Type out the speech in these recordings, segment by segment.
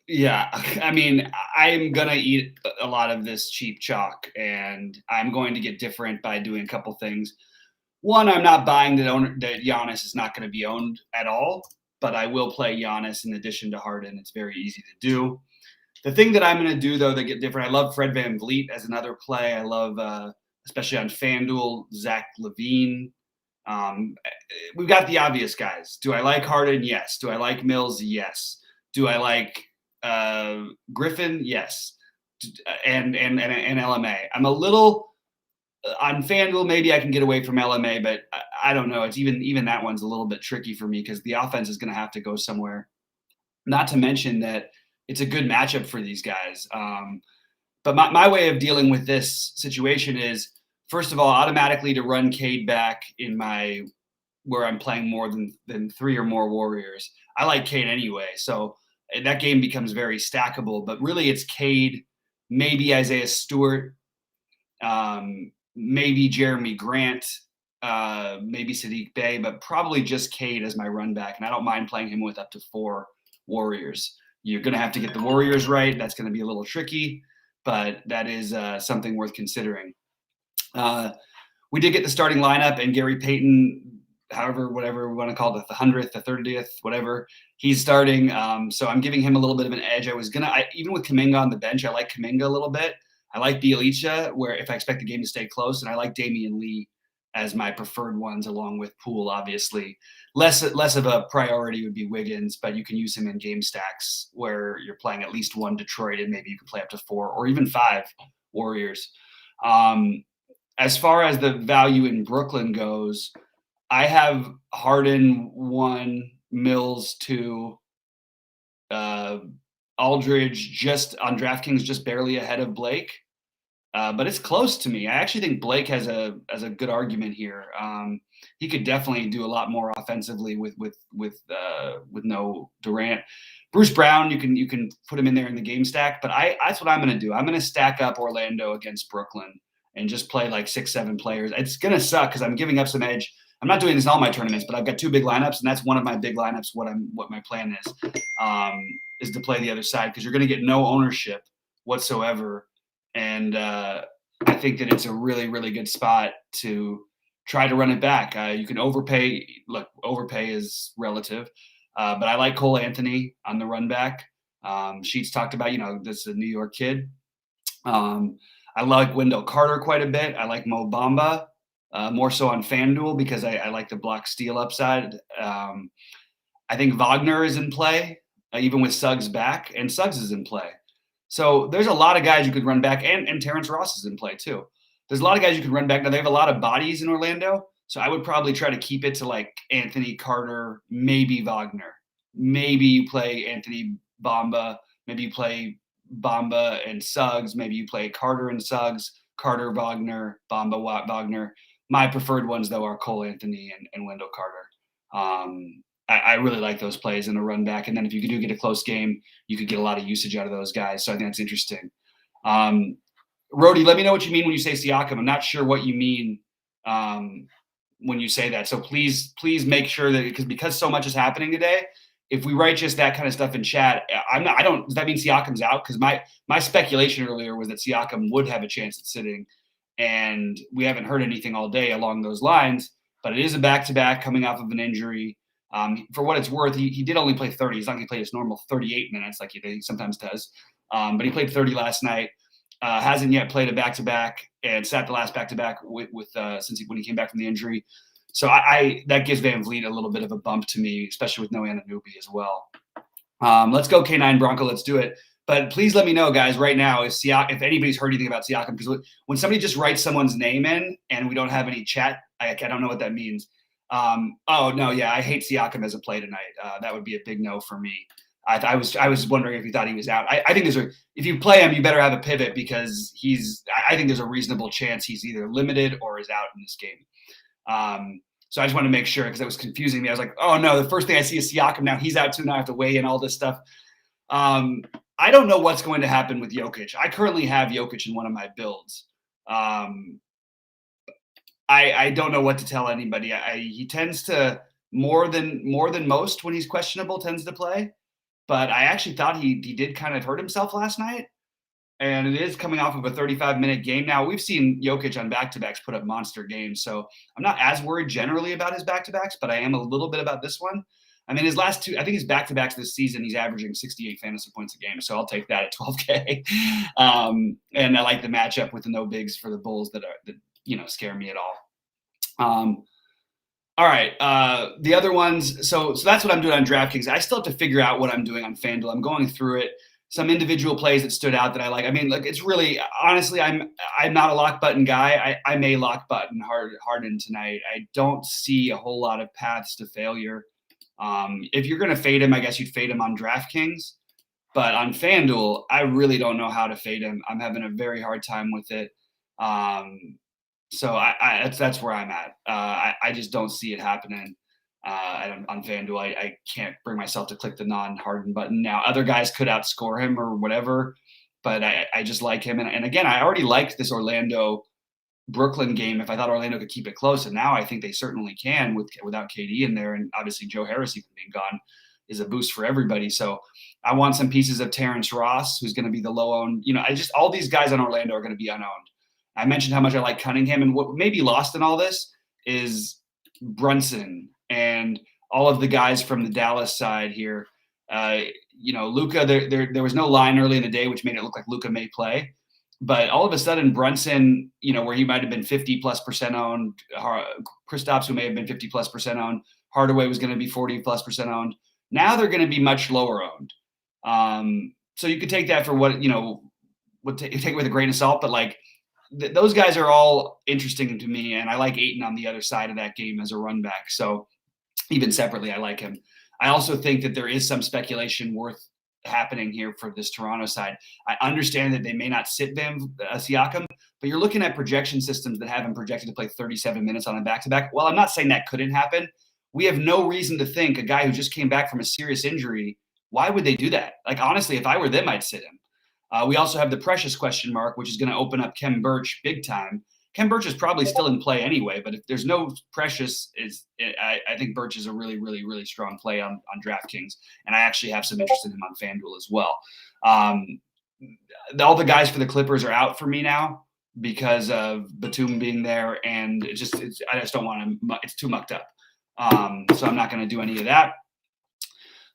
Yeah, I mean, I'm gonna eat a lot of this cheap chalk, and I'm going to get different by doing a couple things. One, I'm not buying that Giannis is not going to be owned at all, but I will play Giannis in addition to Harden. It's very easy to do. The thing that I'm going to do though that get different, I love Fred Van Vliet as another play. I love, especially on FanDuel, Zach Levine. We've got the obvious guys. Do I like Harden? Yes. Do I like Mills? Yes. Do I like Griffin? Yes. And LMA. I'm a little on FanDuel. Maybe I can get away from LMA, but I don't know. It's even that one's a little bit tricky for me because the offense is going to have to go somewhere. Not to mention that it's a good matchup for these guys. But my way of dealing with this situation is, first of all, automatically to run Cade back in my where I'm playing more than three or more Warriors. I like Cade anyway, so that game becomes very stackable. But really, it's Cade, maybe Isaiah Stewart, maybe Jeremy Grant, maybe Sadiq Bey, but probably just Cade as my run back. And I don't mind playing him with up to 4 Warriors. You're going to have to get the Warriors right. That's going to be a little tricky, but that is something worth considering. We did get the starting lineup, and Gary Payton, however, whatever we want to call it, the 100th, the 30th, whatever, he's starting. So I'm giving him a little bit of an edge. Even with Kuminga on the bench, I like Kuminga a little bit. I like Bjelica, where if I expect the game to stay close, and I like Damian Lee as my preferred ones, along with Poole, obviously. Less of a priority would be Wiggins, but you can use him in game stacks where you're playing at least 1 Detroit, and maybe you can play up to 4 or even 5 Warriors. As far as the value in Brooklyn goes, I have Harden 1, Mills 2, Aldridge just on DraftKings just barely ahead of Blake. But it's close to me. I actually think Blake has a good argument here. He could definitely do a lot more offensively with no Durant. Bruce Brown, you can put him in there in the game stack, but that's what I'm going to do. I'm going to stack up Orlando against Brooklyn and just play like 6-7 players. It's going to suck because I'm giving up some edge. I'm not doing this in all my tournaments, but I've got 2 big lineups, and that's one of my big lineups. What my plan is to play the other side because you're going to get no ownership whatsoever. And I think that it's a really, really good spot to try to run it back. You can overpay. Look, overpay is relative, but I like Cole Anthony on the run back. Sheets talked about, this is a New York kid. I like Wendell Carter quite a bit. I like Mo Bamba more so on FanDuel because I like the block steal upside. I think Wagner is in play, even with Suggs back, and Suggs is in play. So there's a lot of guys you could run back, and Terrence Ross is in play too. There's a lot of guys you could run back. Now they have a lot of bodies in Orlando, so I would probably try to keep it to like Anthony Carter, maybe Wagner. Maybe you play Anthony Bamba. Maybe you play Bamba and Suggs. Maybe you play Carter and Suggs, Carter Wagner, Bamba Wagner. My preferred ones though are Cole Anthony and Wendell Carter. I really like those plays in the run back. And then if you do get a close game, you could get a lot of usage out of those guys. So I think that's interesting. Rody, let me know what you mean when you say Siakam. I'm not sure what you mean when you say that. So please make sure that because so much is happening today, if we write just that kind of stuff in chat, does that mean Siakam's out? Because my speculation earlier was that Siakam would have a chance at sitting, and we haven't heard anything all day along those lines, but it is a back-to-back coming off of an injury. For what it's worth, he did only play 30. He's not going to play his normal 38 minutes like he sometimes does. But he played 30 last night. Hasn't yet played a back-to-back and sat the last back-to-back when he came back from the injury. So that gives Van Vliet a little bit of a bump to me, especially with no Anunoby as well. Let's go K9 Bronco. Let's do it. But please let me know, guys, right now if anybody's heard anything about Siakam, because when somebody just writes someone's name in and we don't have any chat, I don't know what that means. Oh no, yeah, I hate Siakam as a play tonight. That would be a big no for me. I was wondering if you thought he was out. I think if you play him, you better have a pivot because I think there's a reasonable chance he's either limited or is out in this game. So I just wanted to make sure because it was confusing me. I was like, oh no, the first thing I see is Siakam. Now he's out too. Now I have to weigh in all this stuff. I don't know what's going to happen with Jokic. I currently have Jokic in one of my builds. I don't know what to tell anybody. He tends to more than most when he's questionable tends to play. but I actually thought he did kind of hurt himself last night. And it is coming off of a 35-minute game. Now, we've seen Jokic on back-to-backs put up monster games, so I'm not as worried generally about his back-to-backs, but I am a little bit about this one. I mean, his last two, I think his back-to-backs this season, he's averaging 68 fantasy points a game, so I'll take that at 12K. And I like the matchup with the no bigs for the Bulls that scare me at all. All right, the other ones. So that's what I'm doing on DraftKings. I still have to figure out what I'm doing on FanDuel. I'm going through it. Some individual plays that stood out that I like. I mean, it's really honestly, I'm not a lock button guy. I may lock button Harden tonight. I don't see a whole lot of paths to failure. If you're going to fade him, I guess you'd fade him on DraftKings. But on FanDuel, I really don't know how to fade him. I'm having a very hard time with it. So that's where I'm at. I just don't see it happening on FanDuel. I can't bring myself to click the non-Harden button. Now, other guys could outscore him or whatever, but I just like him. And again, I already liked this Orlando-Brooklyn game if I thought Orlando could keep it close. And now I think they certainly can without KD in there. And obviously Joe Harris even being gone is a boost for everybody. So I want some pieces of Terrence Ross, who's going to be the low-owned. All these guys on Orlando are going to be unowned. I mentioned how much I like Cunningham, and what may be lost in all this is Brunson and all of the guys from the Dallas side here. Luka, there was no line early in the day, which made it look like Luka may play. But all of a sudden, Brunson, where he might have been 50+% owned, Kristaps, who may have been 50+% owned, Hardaway was going to be 40+% owned. Now they're going to be much lower owned. So you could take that for what take it with a grain of salt, but those guys are all interesting to me, and I like Ayton on the other side of that game as a run back. So even separately, I like him. I also think that there is some speculation worth happening here for this Toronto side. I understand that they may not sit Siakam, but you're looking at projection systems that have him projected to play 37 minutes on a back-to-back. Well, I'm not saying that couldn't happen. We have no reason to think a guy who just came back from a serious injury, why would they do that? Honestly, if I were them, I'd sit him. We also have the Precious question mark, which is going to open up Khem Birch big time. Khem Birch is probably still in play anyway, but if there's no Precious, I think Birch is a really, really, really strong play on DraftKings, and I actually have some interest in him on FanDuel as well. All the guys for the Clippers are out for me now because of Batum being there, and I just don't want to. It's too mucked up, so I'm not going to do any of that.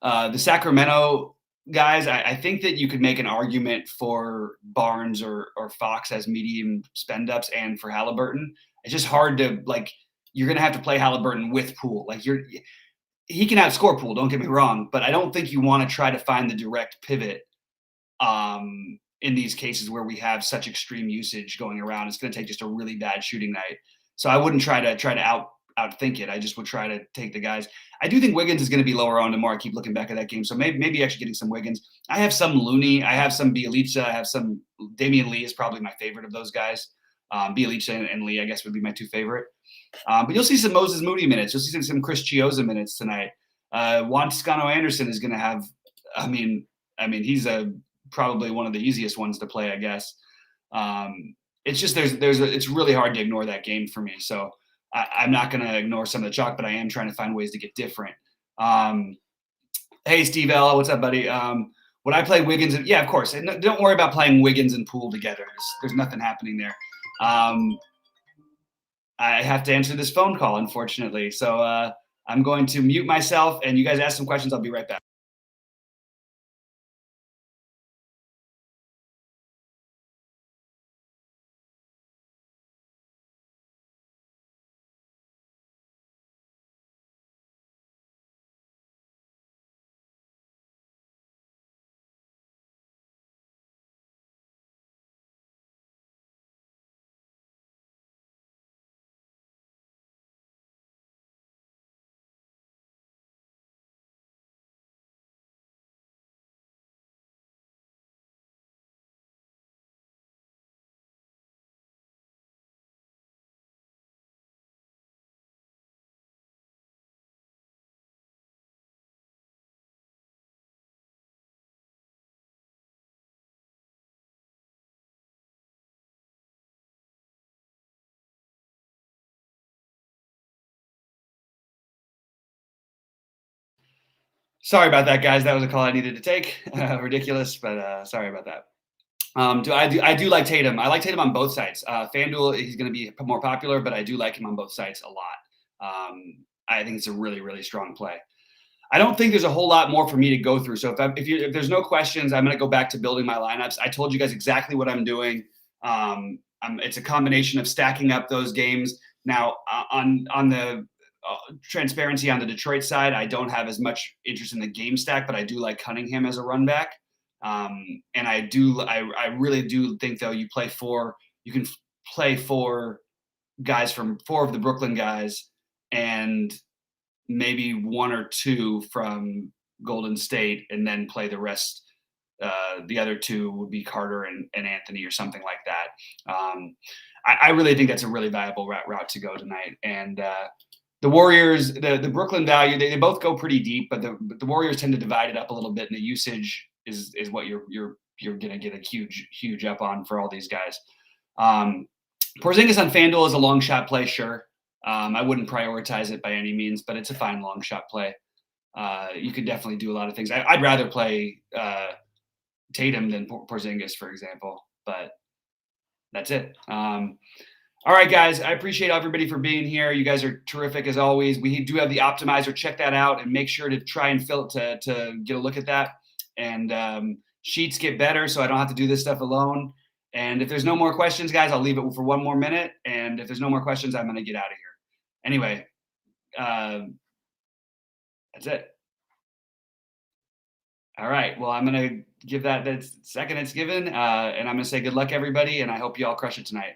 The Sacramento guys, I think that you could make an argument for Barnes or Fox as medium spend ups and for Halliburton. It's just hard to you're going to have to play Halliburton with Poole. He can outscore Poole, don't get me wrong, but I don't think you want to try to find the direct pivot in these cases where we have such extreme usage going around. It's going to take just a really bad shooting night. So I wouldn't try to outthink it. I just would try to take the guys. I do think Wiggins is going to be lower on tomorrow. I keep looking back at that game. So maybe actually getting some Wiggins. I have some Looney. I have some Bjelica. I have some Damian Lee is probably my favorite of those guys. Bjelica and Lee, I guess, would be my two favorite. But you'll see some Moses Moody minutes. You'll see some Chris Chiozza minutes tonight. Juan Toscano-Anderson is going to have, I mean, he's probably one of the easiest ones to play, I guess. It's just it's really hard to ignore that game for me. So I'm not going to ignore some of the chalk, but I am trying to find ways to get different. Hey, Steve L, what's up, buddy? Would I play Wiggins? Yeah, of course. And don't worry about playing Wiggins and Poole together. There's nothing happening there. I have to answer this phone call, unfortunately. So I'm going to mute myself, and you guys ask some questions. I'll be right back. Sorry about that, guys. That was a call I needed to take. Ridiculous, but sorry about that. I do like Tatum. I like Tatum on both sides. FanDuel, he's going to be more popular, but I do like him on both sides a lot. I think it's a really, really strong play. I don't think there's a whole lot more for me to go through. So if there's no questions, I'm going to go back to building my lineups. I told you guys exactly what I'm doing. It's a combination of stacking up those games. Now on the transparency on the Detroit side, I don't have as much interest in the game stack, but I do like Cunningham as a run back. And I really do think though you can play four guys from four of the Brooklyn guys and maybe one or two from Golden State, and then play the rest. The other two would be Carter and Anthony or something like that. I really think that's a really valuable route to go tonight. And the Warriors, the Brooklyn value, they both go pretty deep, but the Warriors tend to divide it up a little bit, and the usage is what you're gonna get a huge up on for all these guys. Porzingis on FanDuel is a long shot play, sure. I wouldn't prioritize it by any means, but it's a fine long shot play. You could definitely do a lot of things. I'd rather play Tatum than Porzingis, for example, but that's it. All right, guys, I appreciate everybody for being here. You guys are terrific as always. We do have the optimizer. Check that out and make sure to try and fill it to get a look at that. And sheets get better, so I don't have to do this stuff alone. And if there's no more questions, guys, I'll leave it for one more minute. And if there's no more questions, I'm going to get out of here. Anyway, that's it. All right. Well, I'm going to give that second it's given. And I'm going to say good luck, everybody. And I hope you all crush it tonight.